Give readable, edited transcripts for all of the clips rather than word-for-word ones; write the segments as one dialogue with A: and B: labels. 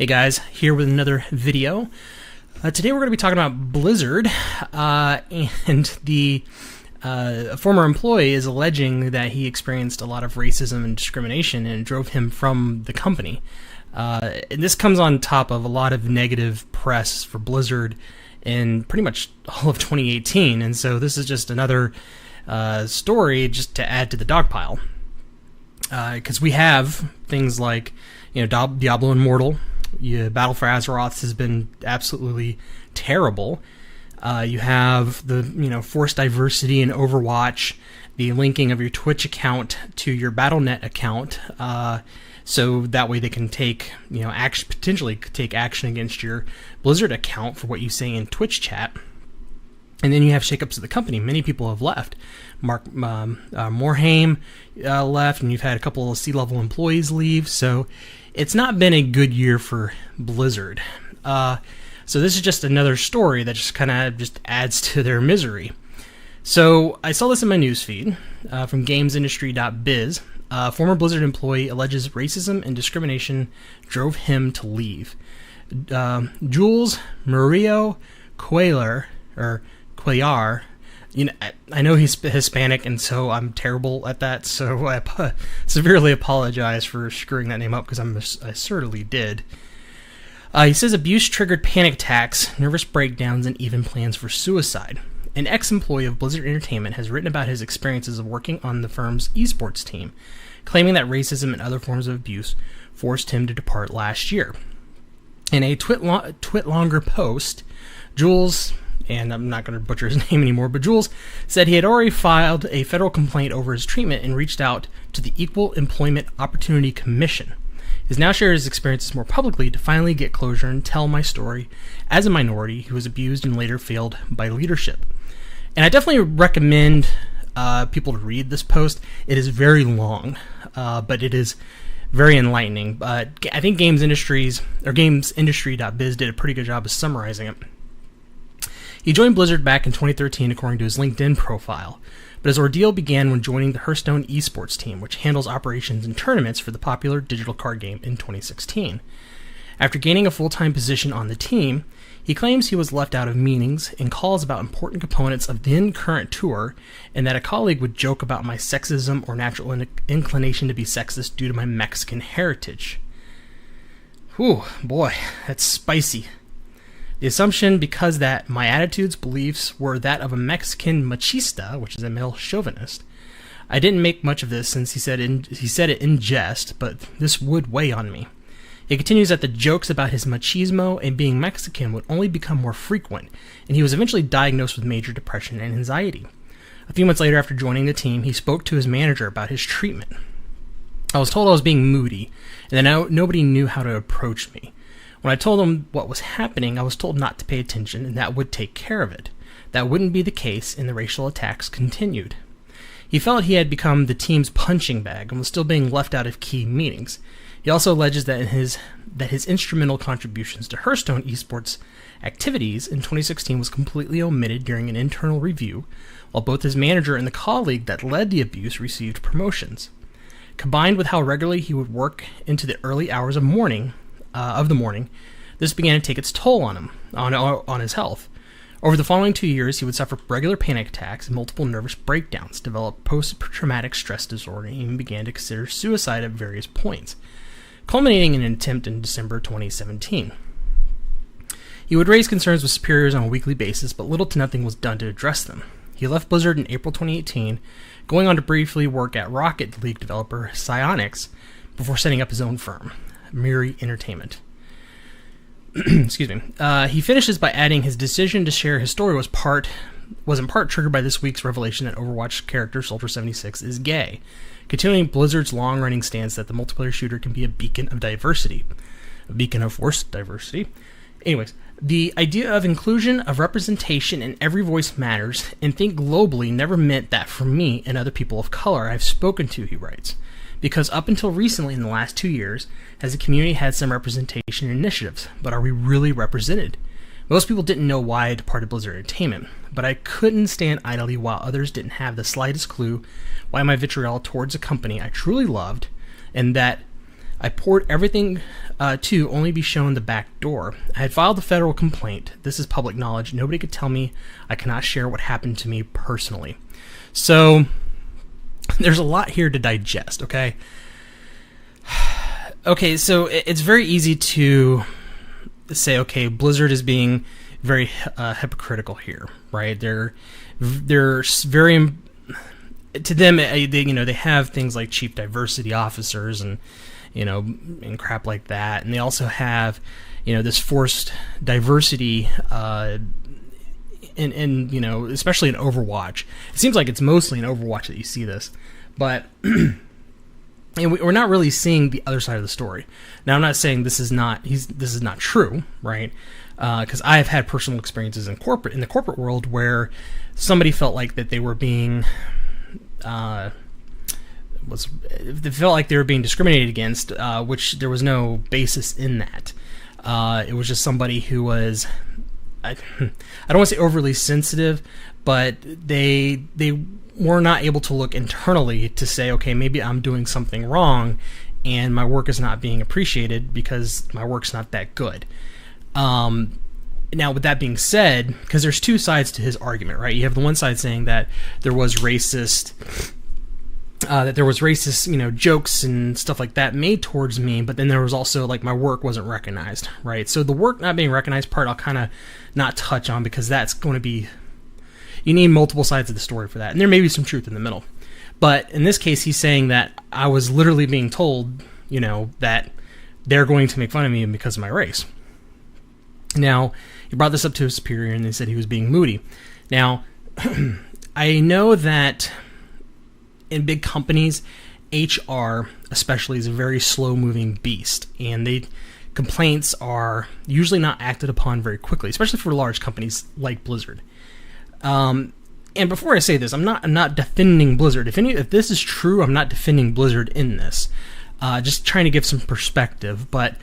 A: Hey guys, here with another video. Today we're going to be talking about Blizzard, and a former employee is alleging that he experienced a lot of racism and discrimination and it drove him from the company. And this comes on top of a lot of negative press for Blizzard in pretty much all of 2018, and so this is just another story just to add to the dog pile. Because we have things like, Diablo Immortal. Battle for Azeroth has been absolutely terrible. You have the forced diversity in Overwatch, the linking of your Twitch account to your Battle.net account, so that way they can take potentially take action against your Blizzard account for what you say in Twitch chat. And then you have shakeups at the company. Many people have left. Mark Morhaime left, and you've had a couple of C-level employees leave. So it's not been a good year for Blizzard. So this is just another story that just kind of adds to their misery. So I saw this in my newsfeed from gamesindustry.biz. Former Blizzard employee alleges racism and discrimination drove him to leave. Jules Murillo Cuellar, I know he's Hispanic, and so I'm terrible at that, so I severely apologize for screwing that name up, because I certainly did. He says abuse triggered panic attacks, nervous breakdowns, and even plans for suicide. An ex-employee of Blizzard Entertainment has written about his experiences of working on the firm's esports team, claiming that racism and other forms of abuse forced him to depart last year. In a Twitlonger post, Jules, and I'm not going to butcher his name anymore, but Jules said he had already filed a federal complaint over his treatment and reached out to the Equal Employment Opportunity Commission. He's now shared his experiences more publicly to finally get closure and tell my story as a minority who was abused and later failed by leadership. And I definitely recommend people to read this post. It is very long, but it is very enlightening. I think gamesindustry.biz did a pretty good job of summarizing it. He joined Blizzard back in 2013 according to his LinkedIn profile, but his ordeal began when joining the Hearthstone esports team, which handles operations and tournaments for the popular digital card game, in 2016. After gaining a full-time position on the team, he claims he was left out of meetings and calls about important components of the current tour, and that a colleague would joke about my sexism or natural inclination to be sexist due to my Mexican heritage. Whew, boy, that's spicy. The assumption, because that my attitudes, beliefs were that of a Mexican machista, which is a male chauvinist. I didn't make much of this since he said it in jest, but this would weigh on me. He continues that the jokes about his machismo and being Mexican would only become more frequent, and he was eventually diagnosed with major depression and anxiety. A few months later, after joining the team, he spoke to his manager about his treatment. I was told I was being moody, and that nobody knew how to approach me. When I told him what was happening, I was told not to pay attention and that would take care of it. That wouldn't be the case, and the racial attacks continued. He felt he had become the team's punching bag and was still being left out of key meetings. He also alleges that his instrumental contributions to Hearthstone esports activities in 2016 was completely omitted during an internal review, while both his manager and the colleague that led the abuse received promotions. Combined with how regularly he would work into the early hours of the morning, this began to take its toll on him, on his health. Over the following 2 years, he would suffer regular panic attacks and multiple nervous breakdowns, develop post-traumatic stress disorder, and even began to consider suicide at various points, culminating in an attempt in December 2017. He would raise concerns with superiors on a weekly basis, but little to nothing was done to address them. He left Blizzard in April 2018, going on to briefly work at Rocket League developer Psyonix before setting up his own firm, Miri Entertainment. Excuse me. He finishes by adding his decision to share his story was in part triggered by this week's revelation that Overwatch character Soldier 76 is gay, continuing Blizzard's long-running stance that the multiplayer shooter can be a beacon of diversity, a beacon of forced diversity. Anyways, the idea of inclusion, of representation, and every voice matters, and think globally never meant that for me and other people of color I've spoken to, he writes. Because up until recently, in the last 2 years, has the community had some representation initiatives, but are we really represented? Most people didn't know why I departed Blizzard Entertainment, but I couldn't stand idly while others didn't have the slightest clue why my vitriol towards a company I truly loved, and that I poured everything to only be shown the back door. I had filed a federal complaint. This is public knowledge. Nobody could tell me I cannot share what happened to me personally. So there's a lot here to digest, okay? Okay, so it's very easy to say, okay, Blizzard is being very hypocritical here, right? They're very, to them, they have things like chief diversity officers and crap like that, and they also have this forced diversity in especially in Overwatch. It seems like it's mostly in Overwatch that you see this, but and we're not really seeing the other side of the story. Now, I'm not saying this is not true, right? Because I have had personal experiences in the corporate world where somebody felt like that they were being they felt like they were being discriminated against, which there was no basis in that. It was just somebody who was, I don't want to say overly sensitive, but they were not able to look internally to say, okay, maybe I'm doing something wrong and my work is not being appreciated because my work's not that good. Now, with that being said, because there's two sides to his argument, right? You have the one side saying that there was racist, jokes and stuff like that made towards me, but then there was also, like, my work wasn't recognized, right? So the work not being recognized part I'll kind of not touch on because that's going to be, you need multiple sides of the story for that, and there may be some truth in the middle. But in this case, he's saying that I was literally being told, that they're going to make fun of me because of my race. Now, he brought this up to his superior, and they said he was being moody. Now, I know that in big companies, HR especially is a very slow-moving beast, and complaints are usually not acted upon very quickly, especially for large companies like Blizzard. And before I say this, I'm not defending Blizzard. If this is true, I'm not defending Blizzard in this. Just trying to give some perspective, but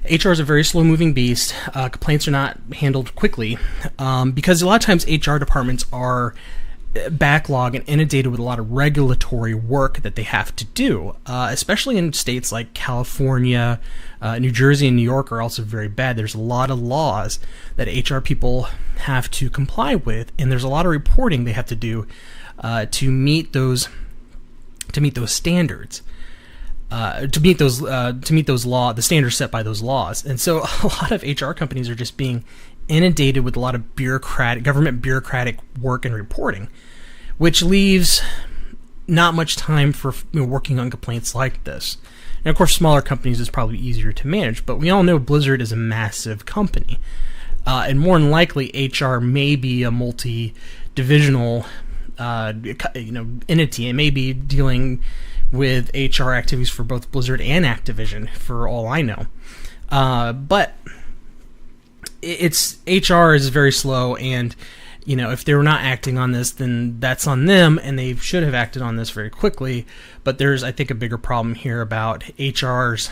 A: HR is a very slow-moving beast. Complaints are not handled quickly because a lot of times HR departments are backlogged and inundated with a lot of regulatory work that they have to do, especially in states like California, New Jersey, and New York are also very bad. There's a lot of laws that HR people have to comply with, and there's a lot of reporting they have to do to meet those standards. To meet the standards set by those laws. And so a lot of HR companies are just being inundated with a lot of government bureaucratic work and reporting, which leaves not much time for working on complaints like this. And of course, smaller companies is probably easier to manage, but we all know Blizzard is a massive company, and more than likely HR may be a multi-divisional entity. It may be dealing with HR activities for both Blizzard and Activision, for all I know. But it's HR is very slow, and if they were not acting on this, then that's on them, and they should have acted on this very quickly. But there's, I think, a bigger problem here about HRs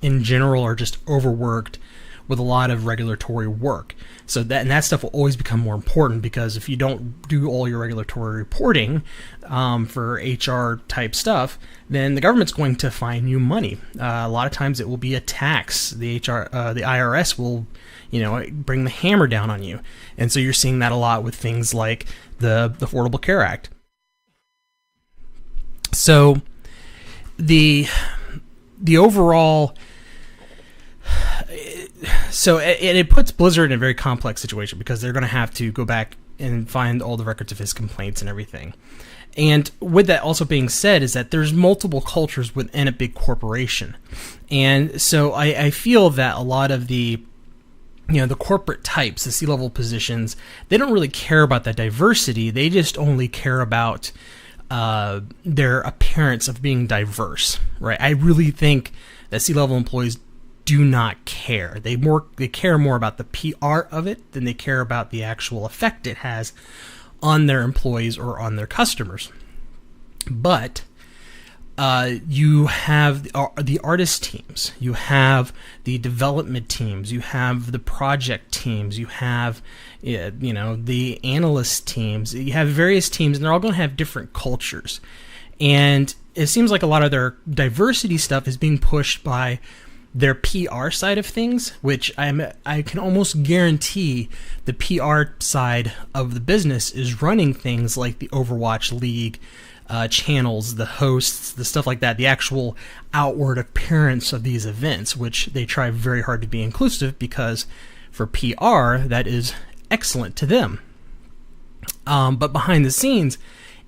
A: in general are just overworked with a lot of regulatory work. So that stuff will always become more important, because if you don't do all your regulatory reporting for HR type stuff, then the government's going to fine you money. A lot of times it will be a tax. The IRS will, bring the hammer down on you. And so you're seeing that a lot with things like the Affordable Care Act. So the overall, it puts Blizzard in a very complex situation, because they're going to have to go back and find all the records of his complaints and everything. And with that also being said, is that there's multiple cultures within a big corporation. And so I feel that a lot of the corporate types, the C-level positions, they don't really care about that diversity. They just only care about their appearance of being diverse, right? I really think that C-level employees do not care. They care more about the PR of it than they care about the actual effect it has on their employees or on their customers. But you have the artist teams, you have the development teams, you have the project teams, you have the analyst teams, you have various teams, and they're all going to have different cultures. And it seems like a lot of their diversity stuff is being pushed by their PR side of things, which I can almost guarantee the PR side of the business is running things like the Overwatch League channels, the hosts, the stuff like that, the actual outward appearance of these events, which they try very hard to be inclusive because for PR, that is excellent to them. But behind the scenes,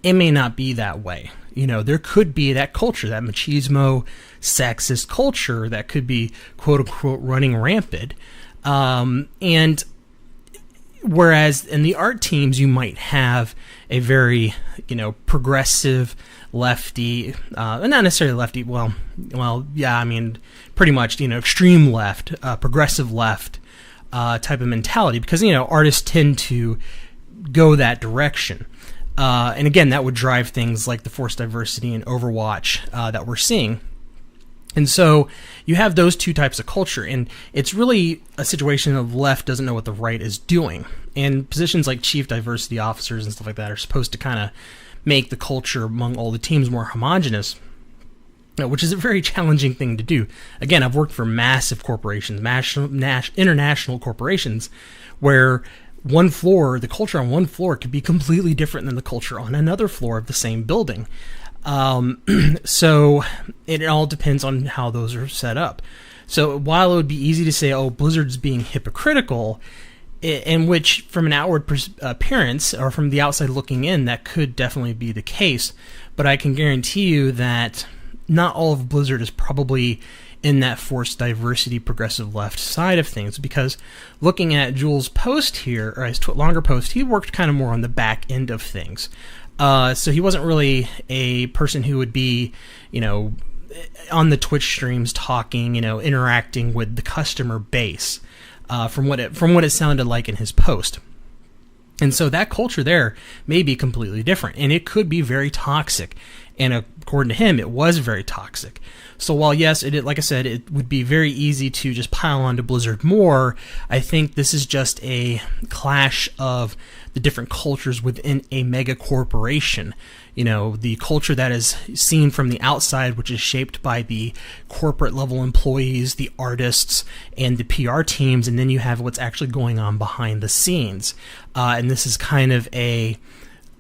A: it may not be that way. You know, there could be that culture, that machismo, sexist culture that could be quote unquote running rampant. And whereas in the art teams, you might have a very, progressive lefty, not necessarily lefty. Well, yeah, I mean, pretty much, extreme left, progressive left type of mentality because, artists tend to go that direction. And again, that would drive things like the forced diversity in Overwatch that we're seeing. And so you have those two types of culture, and it's really a situation of left doesn't know what the right is doing. And positions like chief diversity officers and stuff like that are supposed to kind of make the culture among all the teams more homogenous, which is a very challenging thing to do. Again, I've worked for massive corporations, international corporations, where one floor, the culture on one floor could be completely different than the culture on another floor of the same building. So it all depends on how those are set up. So while it would be easy to say, oh, Blizzard's being hypocritical, in which from an outward appearance or from the outside looking in, that could definitely be the case. But I can guarantee you that not all of Blizzard is probably in that forced diversity progressive left side of things, because looking at Jules' post here, or his longer post, he worked kind of more on the back end of things. So he wasn't really a person who would be, on the Twitch streams talking, interacting with the customer base, from what it sounded like in his post. And so that culture there may be completely different, and it could be very toxic. And according to him, it was very toxic. So while, yes, like I said, it would be very easy to just pile onto Blizzard more, I think this is just a clash of the different cultures within a mega corporation. The culture that is seen from the outside, which is shaped by the corporate level employees, the artists, and the PR teams, and then you have what's actually going on behind the scenes. And this is kind of a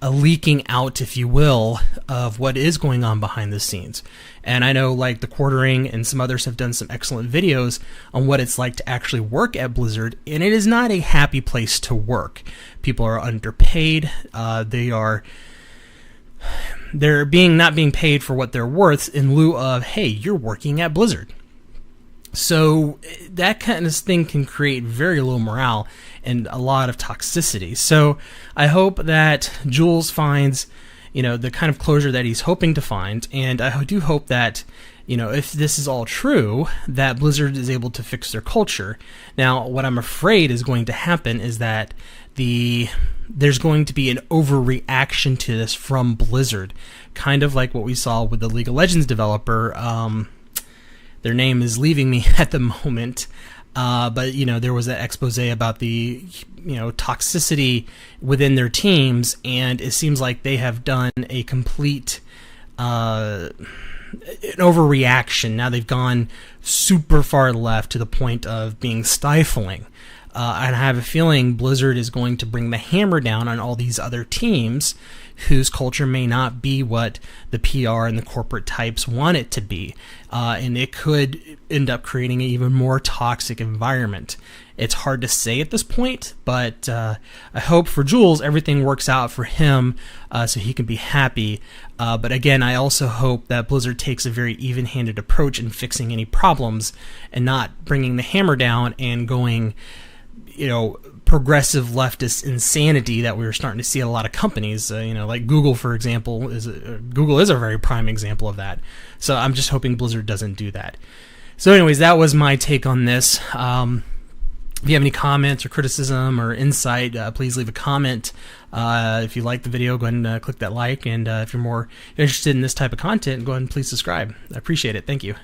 A: leaking out, if you will, of what is going on behind the scenes. And I know like the Quartering and some others have done some excellent videos on what it's like to actually work at Blizzard, and it is not a happy place to work. People are underpaid. They're not being paid for what they're worth in lieu of, hey, you're working at Blizzard. So that kind of thing can create very low morale and a lot of toxicity. So I hope that Jules finds, the kind of closure that he's hoping to find. And I do hope that, if this is all true, that Blizzard is able to fix their culture. Now, what I'm afraid is going to happen is that there's going to be an overreaction to this from Blizzard, kind of like what we saw with the League of Legends developer. Their name is leaving me at the moment, but there was that expose about the toxicity within their teams, and it seems like they have done a complete an overreaction. Now they've gone super far left to the point of being stifling. And I have a feeling Blizzard is going to bring the hammer down on all these other teams whose culture may not be what the PR and the corporate types want it to be. And it could end up creating an even more toxic environment. It's hard to say at this point, but I hope for Jules everything works out for him so he can be happy. But again, I also hope that Blizzard takes a very even-handed approach in fixing any problems and not bringing the hammer down and going, progressive leftist insanity that we were starting to see at a lot of companies. Like Google, for example, Google is a very prime example of that. So I'm just hoping Blizzard doesn't do that. So anyways, that was my take on this. If you have any comments or criticism or insight, please leave a comment. If you like the video, go ahead and click that like. And if you're more interested in this type of content, go ahead and please subscribe. I appreciate it. Thank you.